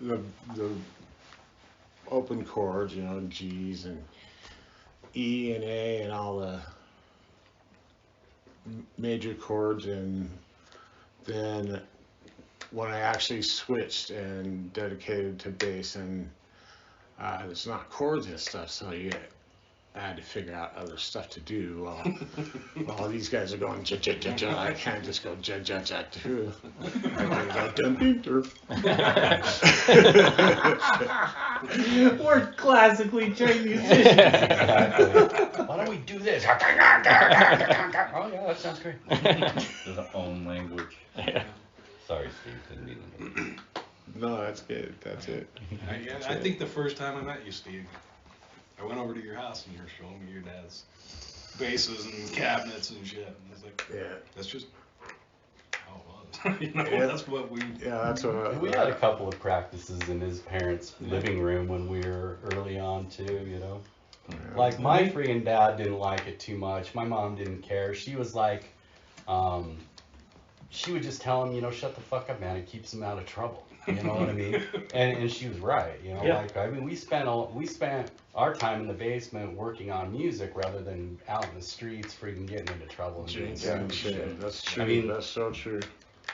the open chords, you know, G's and E and A and all the major chords, and then when I actually switched and dedicated to bass, and it's not chords and stuff, so I had to figure out other stuff to do while these guys are going ja ja ja ja. I can't just go ja ja ja too. I gotta go dun dun dun. We're classically trained musicians. Exactly. Why don't we do this? Oh yeah, that sounds great. Their own language. Sorry, Steve, didn't mean to. No, that's good. That's it. I think the first time I met you, Steve, I went over to your house and you were showing me your dad's basses and cabinets and shit. And I was like, Yeah. that's just how it was. You know, Yeah. that's what we. Yeah, that's what. We had a couple of practices in his parents' living room when we were early on too, you know. Like my freaking dad didn't like it too much. My mom didn't care. She was like, she would just tell him, you know, shut the fuck up, man. It keeps him out of trouble. You know what I mean? And she was right. You know, Yeah. like I mean, we spent our time in the basement working on music rather than out in the streets, freaking getting into trouble and doing stupid shit. That's true. I mean, that's so true.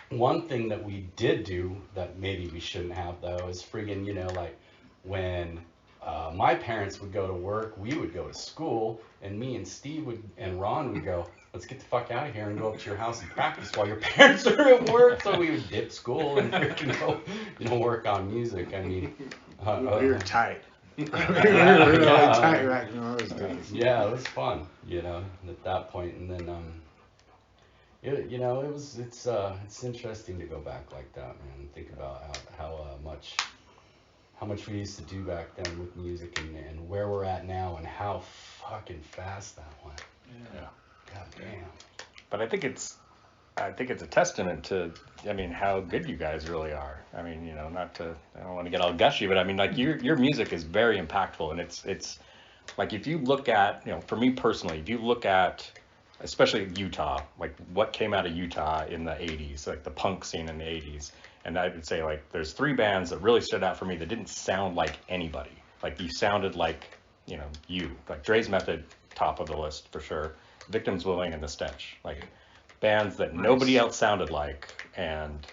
One thing that we did do that maybe we shouldn't have though is friggin', you know, like when my parents would go to work, we would go to school, and me and Steve and Ron would go, let's get the fuck out of here and go up to your house and practice while your parents are at work. So we would dip school and freaking go, you know, work on music. I mean, We were tight. we were really tight back in those days. yeah, it was fun, you know, at that point. And then, you know, it's interesting to go back like that, man, and think about how much we used to do back then with music and where we're at now and how fucking fast that went. Yeah. God damn. But I think it's a testament to, I mean, how good you guys really are. I mean, you know, I don't want to get all gushy, but I mean, like your music is very impactful, and it's like if you look at, you know, for me personally, if you look at especially Utah, like what came out of Utah in the 80s, like the punk scene in the 80s, and I would say like there's 3 bands that really stood out for me that didn't sound like anybody. Like you sounded like, you know, like Draize Method, top of the list for sure. Victims Willing and The Stench, like bands that nobody else sounded like, and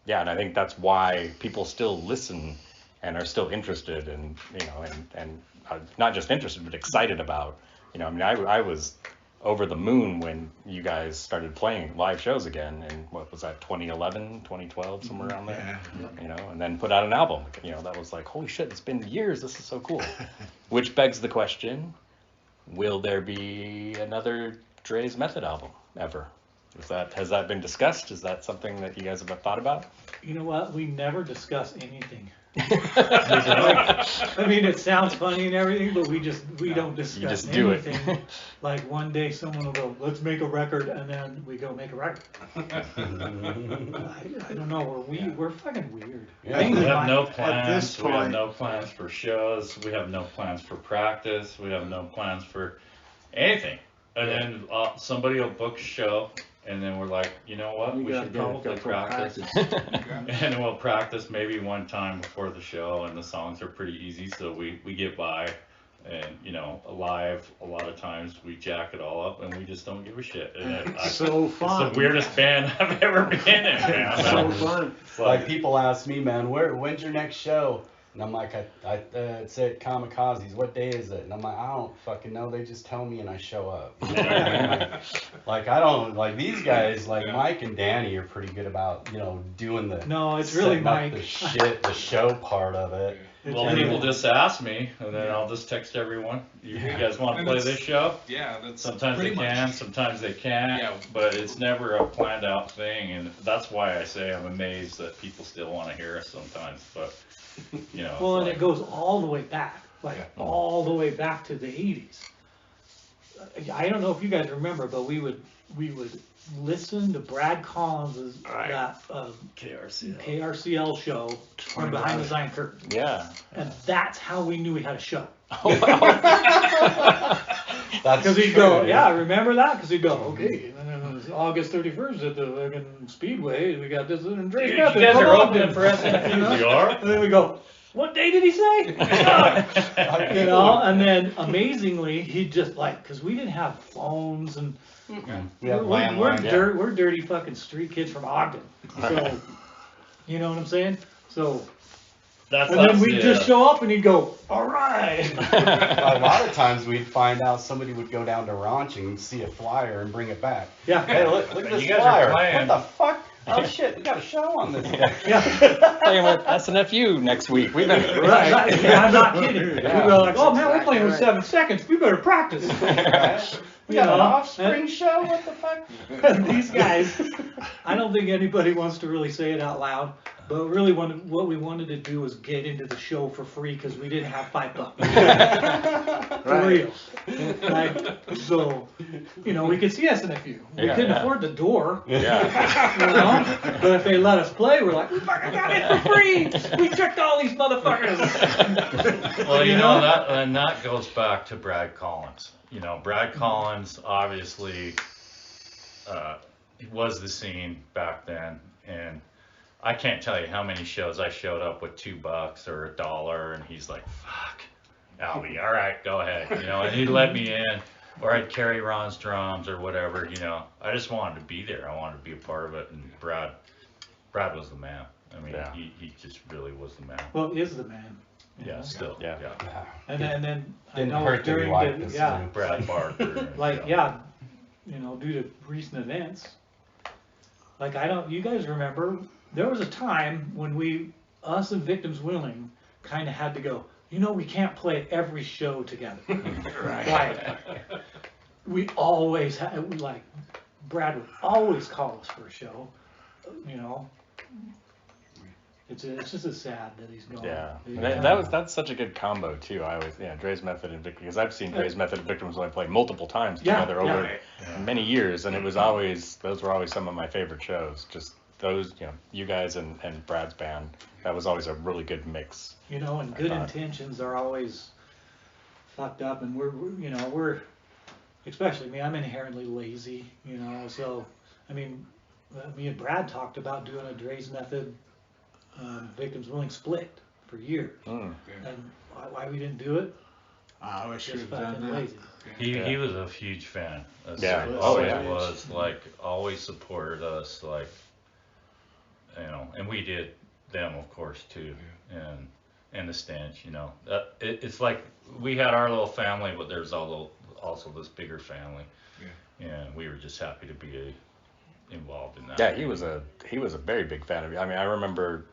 yeah, and I think that's why people still listen and are still interested, and you know, and not just interested but excited about, you know, I mean, I was over the moon when you guys started playing live shows again, and what was that, 2011, 2012, somewhere around there, you know, and then put out an album, you know, that was like, holy shit, it's been years, this is so cool. Which begs the question, will there be another Draize Method album ever? Has that been discussed? Is that something that you guys have thought about? You know what? We never discuss anything. I mean, it sounds funny and everything, but we don't discuss You just do it. anything. Like one day someone will go, let's make a record, and then we go make a record. I don't know, we're fucking weird. Yeah. We Mainly have no this plans. We have point- no plans for shows. We have no plans for practice. We have no plans for anything. And then somebody will book a show, and then we're like, you know what? We should probably practice. And we'll practice maybe one time before the show, and the songs are pretty easy, so we get by. And you know, live, a lot of times we jack it all up, and we just don't give a shit. And So fun. It's the weirdest band I've ever been in, man. So fun. It's Like people ask me, man, when's your next show? And I'm like, it's at Kamikazes. What day is it? And I'm like, I don't fucking know. They just tell me and I show up. You know what I mean? Like I don't, like these guys, like Mike and Danny are pretty good about, you know, doing the No, it's really setting up Mike. the show part of it. Well, And people then- just ask me, and then I'll just text everyone. You guys want to And play it's- this show? Yeah, that's Sometimes they pretty can, much. sometimes they can't. Yeah. But it's never a planned out thing, and that's why I say I'm amazed that people still want to hear us sometimes. But you know, Well, and like, it goes all the way back, all the way back to the 80s. I don't know if you guys remember, but we would listen to Brad Collins's that KRCL show from Behind the Zion Curtain, Yeah. and that's how we knew we had a show. That's Because he'd true, go, yeah, remember that? Because he'd go, okay, and then it was August 31st at the fucking Speedway, we got this in Draize you Method. guys Come are on, opening for us in a few. We are. And then we go, what day did he say? You know, and then amazingly, he just like, because we didn't have phones and We have we're landline. we're dirty fucking street kids from Ogden. So, you know what I'm saying? So, That's and then us, we'd yeah. just show up and he'd go, all right. A lot of times we'd find out somebody would go down to Ranch and see a flyer and bring it back. Yeah. Hey, look at And this you guys are flyer. playing. What the fuck? Oh shit, we got a show on this day. Yeah. Playing with SNFU next week. We've been Right. Yeah, I'm not kidding. Yeah. We were like, oh man, we're That's playing with exactly 7 seconds. We better practice. We got You an know, Offspring show? What the fuck? These guys, I don't think anybody wants to really say it out loud, but really what we wanted to do was get into the show for free because we didn't have $5. For real. Like, so, you know, we could see SNFU. We Yeah, couldn't yeah. afford the door. Yeah. You know? But if they let us play, we're like, we fucking got it for free. We tricked all these motherfuckers. Well, you You know, know? that goes back to Brad Collins. You know, Brad Collins obviously it was the scene back then, and I can't tell you how many shows I showed up with $2 or $1, and he's like, "Fuck, Albie, all right, go ahead," you know, and he'd let me in, or I'd carry Ron's drums or whatever, you know. I just wanted to be there. I wanted to be a part of it, and Brad was the man. I mean, Yeah. he just really was the man. Well, is the man. you Yeah, know? still, Yeah. yeah. Yeah. And then I Didn't know hurt that he during liked the, us, yeah, too. Brad Barker. like, yeah, you know, due to recent events, like, you guys remember, there was a time when us and Victims Willing kind of had to go, you know, we can't play every show together. Like, we always had, like, Brad would always call us for a show, you know. It's just as sad that he's gone. Yeah, Yeah. that's such a good combo too. I always Draize Method and Victims, because I've seen Draize Method and Victims only play multiple times Yeah, together yeah. over many years, and those were always some of my favorite shows. Just those, you know, you guys and Brad's band. That was always a really good mix. You know, and good thought. intentions are always fucked up, and we're especially me. I'm inherently lazy, you know. So, I mean, me and Brad talked about doing a Draize Method Victims Willing split for years, Mm. and why we didn't do it? I wish Just we'd done fucking that. lazy. He was a huge fan. Yeah. Always yeah. was, like, always supported us, like, you know, and we did them, of course, too, and the Stench, you know. It's like we had our little family, but there's also this bigger family, and we were just happy to be involved in that. Yeah, he was a very big fan of you. I mean, I remember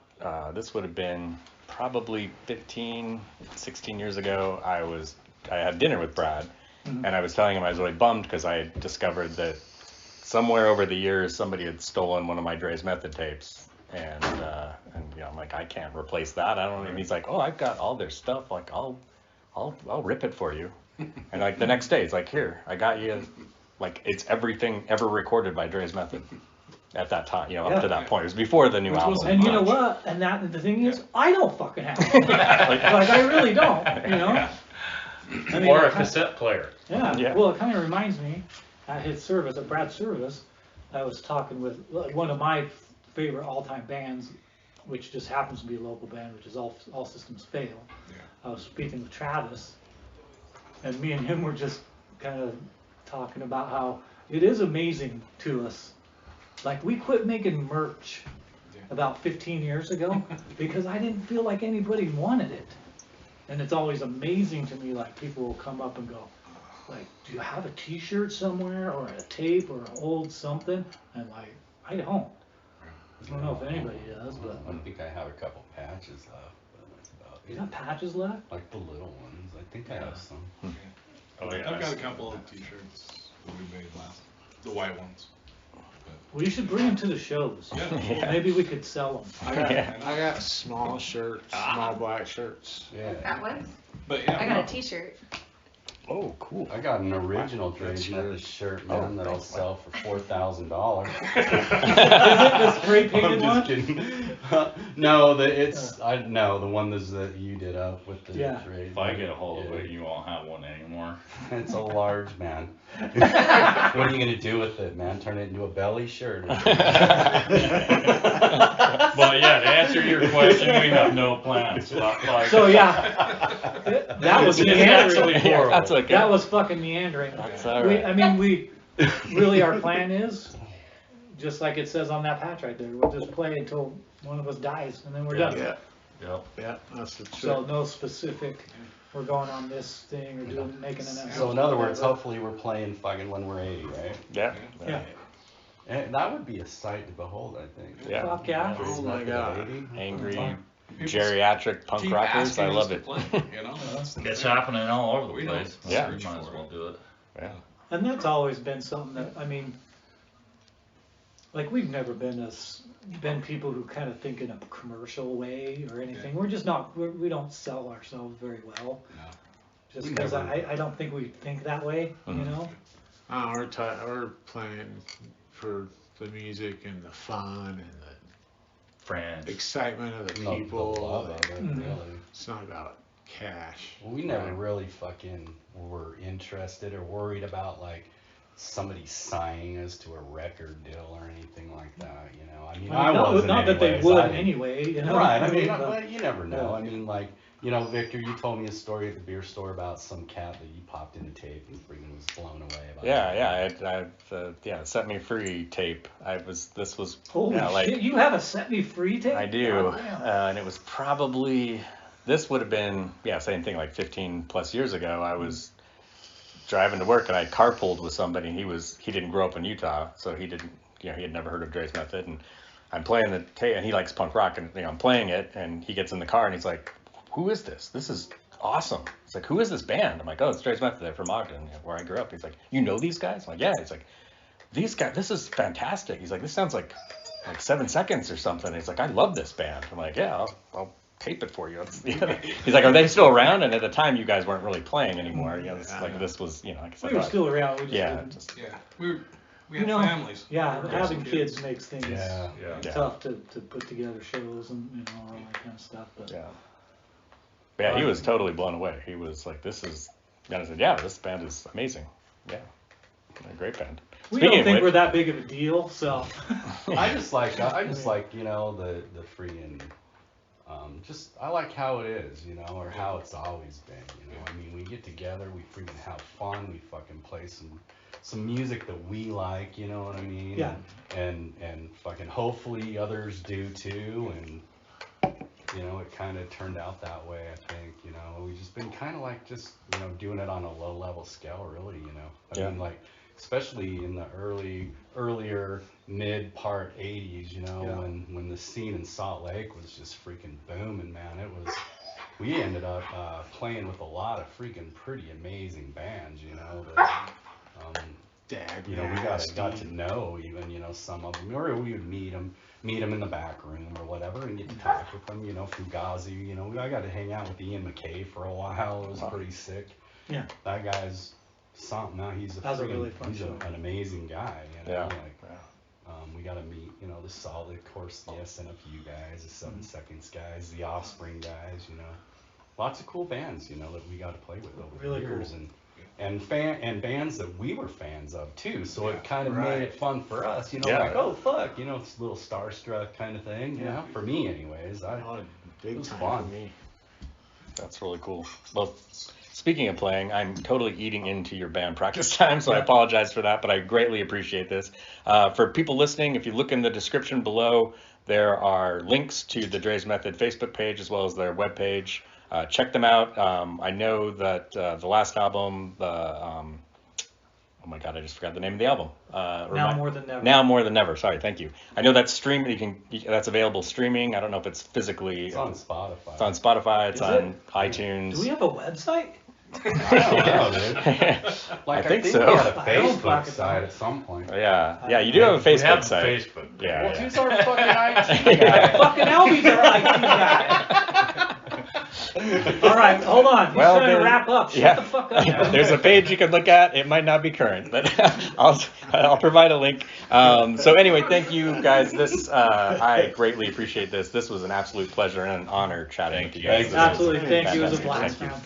this would have been probably 15, 16 years ago. I had dinner with Brad, and I was telling him I was really bummed because I had discovered that somewhere over the years somebody had stolen one of my Draize Method tapes, and you know, I'm like, I can't replace that. I don't. And he's like, oh, I've got all their stuff. Like, I'll rip it for you. And like the next day, it's like, here, I got you. Like, it's everything ever recorded by Draize Method at that time, you know, up to that point. It was before the new Which was- album. And you know what? And the thing is, I don't fucking have it. Like, I really don't, you know. I mean, Or a it kinda- cassette player. Yeah. Well, it kind of reminds me, at his service, at Brad's service, I was talking with like, one of my favorite all-time bands, which just happens to be a local band, which is All Systems Fail. I was speaking with Travis, and me and him were just kind of talking about how it is amazing to us. Like, we quit making merch about 15 years ago because I didn't feel like anybody wanted it. And it's always amazing to me, like, people will come up and go, like, do you have a t-shirt somewhere or a tape or an old something? And like, I don't. I don't know if anybody does, but I think I have a couple patches left, but that's about you it. got patches left? Like the little ones. I think I have some. Oh, yeah. I've got a couple of t-shirts that we made last, the white ones. Well, you should bring them to the shows. Yeah. Maybe we could sell them. I got small shirts, small black shirts. Yeah. Got one? But yeah, I got a t-shirt. Oh, cool. I got an original That's Draize Method yours. shirt, man, that I'll sell for $4,000. Is it the spray I'm painted just one? kidding. No, the one that you did up with the Yeah. Draize. If I get a hold of Yeah. it, you won't have one anymore. It's a large, man. What are you gonna do with it, man? Turn it into a belly shirt? But yeah, to answer your question, we have no plans. Like, So yeah, that was it's meandering. actually horrible. That's okay. That was fucking meandering. That's all right. I mean, really, our plan is, just like it says on that patch right there, we'll just play until one of us dies, and then we're done. Yeah, Yep. yeah, that's the So truth. no specific, we're going on this thing or making an. So in other words, hopefully we're playing fucking when we're 80, right? Yeah. Yeah. And that would be a sight to behold, I think. Yeah. Fuck yeah. Oh my God. Angry geriatric punk keep rockers. asking I us love to it. play, you know? That's the It's thing. happening all over the We don't place. Yeah. We might as well do it. Yeah. And that's always been something that, I mean, like, we've never been people who kind of think in a commercial way or anything. We're just not, we don't sell ourselves very well. No. Just We because never- I don't think we think that way, you know? We're playing for the music and the fun and Friends. the excitement of the The people. love of it, Mhm. really. It's not about cash. Well, we never really fucking were interested or worried about like somebody signing us to a record deal or anything like that, you know. I mean, I mean, wasn't not that they anyways. would I didn't- anyway, you know. Right, I mean, but- but you never know. I mean, like, you know, Victor, you told me a story at the beer store about some cat that you popped in a tape and freaking was blown away about. Yeah, Set Me Free tape. This was, Holy yeah, like, shit, you have a Set Me Free tape? I do. God damn. And it was probably, this would have been, yeah, same thing, like 15 plus years ago. I was driving to work and I carpooled with somebody. He didn't grow up in Utah, so he had never heard of Draize Method. And I'm playing the tape, and he likes punk rock, and I'm playing it, and he gets in the car and he's like, "Who is this? This is awesome." It's like, "Who is this band?" I'm like, "Oh, it's Draize Method. They're from Ogden, where I grew up." He's like, "You know these guys?" I'm like, "Yeah." He's like, "These guys, this is fantastic." He's like, "This sounds like 7 seconds or something." He's like, "I love this band." I'm like, "Yeah, I'll tape it for you." He's like, "Are they still around?" And at the time, you guys weren't really playing anymore. This was, like I said, We were still around, we just yeah, didn't. just, We have families. Yeah, We're having just kids makes things Yeah. tough to put together shows and all that kind of stuff. But yeah, he was totally blown away. He was like, "This is," and I said, "Yeah, this band is amazing. Yeah, a great band." we Speaking don't of think which- we're that big of a deal, so. I just like, you know, the freaking, I like how it is, you know, or how it's always been, you know. I mean, we get together, we freaking have fun, we fucking play some music that we like, you know what I mean? Yeah. And fucking hopefully others do too, and you know, it kind of turned out that way, I think, you know. We've just been kind of like just, you know, doing it on a low level scale, really, you know. I mean, like, especially in the earlier mid part 80s, you know, when the scene in Salt Lake was just freaking booming, man. We ended up playing with a lot of freaking pretty amazing bands, you know, that, you know, we got to know even, you know, some of them, or we would meet them in the back room or whatever and get to talk with them, you know, Fugazi, you know. I got to hang out with Ian McKay for a while. It was pretty sick. Yeah. That guy's something. Now he's That was a really fun he's show. an amazing guy, you know. Yeah. Like, we got to meet, you know, the Solid, of course, the SNFU guys, the 7 Seconds guys, the Offspring guys, you know. Lots of cool bands, you know, that we got to play with over Really the years, cool. and bands that we were fans of too. So it kind of right. made it fun for us, you know, Yeah. like, oh fuck, you know, it's a little starstruck kind of thing, you know. For me, anyways, Big was time fun. for me. That's really cool. Well, speaking of playing, I'm totally eating into your band practice time, so I apologize for that, but I greatly appreciate this. For people listening, if you look in the description below, there are links to the Draize Method Facebook page as well as their webpage. Check them out. I know that the last album, oh my God, I just forgot the name of the album. Now More Than Never. Now More Than Never. Sorry, thank you. I know that's that's available streaming. I don't know if it's physically. It's on Spotify. It's on Spotify. It's Is on it? iTunes. Do we have a website? I don't know, dude. Like, I think we so. had a I don't Facebook fucking site know. at some point. Yeah, you do have a Facebook We have site. Facebook. Yeah, Well, yeah. who's our fucking IT guy? Fucking Albie's our IT guy. All right, hold on. He's Well, trying to then- wrap up. Shut yeah. the fuck up. There's a page you can look at. It might not be current, but I'll provide a link. So anyway, thank you guys. I greatly appreciate this. This was an absolute pleasure and an honor chatting with you guys. Thanks. Absolutely. Thank you. It was a Fantastic. blast, Thank you. man.